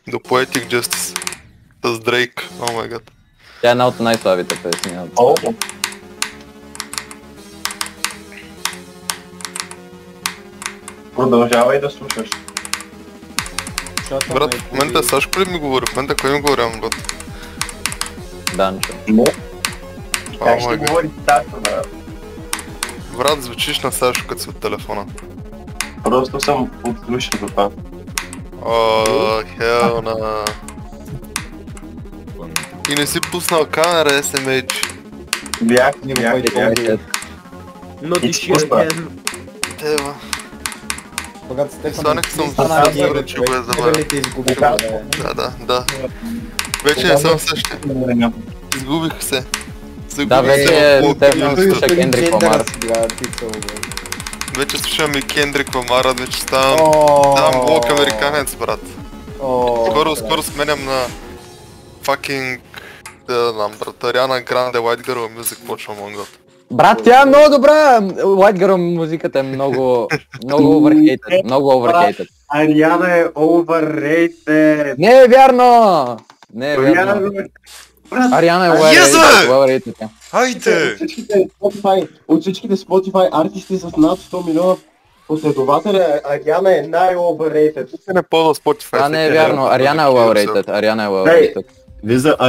до Poetic Justice с Дрейк. О май гад. Тя е една от най-слабите песни. Продължавай да слушаш. Брат, в момента Сашко ли ми говори? В момента кой ми говори, брат? Данчо. Не. О Как ще май гад. говори Сашко, брат? Брат, звучиш на Сашко като си от телефона. Просто съм отслушал това. О, хелна. И не си пуснал камера, SMH. Бях. Но ти ще Тева. Когато Стефан Сланех съм стана сигурен, че го е забавил. игралите изгубиха. Да. Вече не съм същия. Изгубих се. Да, вече Стефан Загубих се. слуша Кендрик Ламар. Вече слушам и Кендрик Ламар, вече ставам блок американец, брат. Скоро сменям на fucking... Да знам, брат, Ариана Гранде, White Girl Music почвам монгот. Брат, тя е много добра! White Girl музиката е много overrated. Много overrated. Ариана е overrated. Не е вярно! Не е вярно. Ариана е overrated. Хайде! От всичките Spotify артисти с над 100 милиона последователя, Ариана е най-overrated. Не ползва Spotify. Това не е вярно. Ариана е overrated. Ариана е overrated. Виза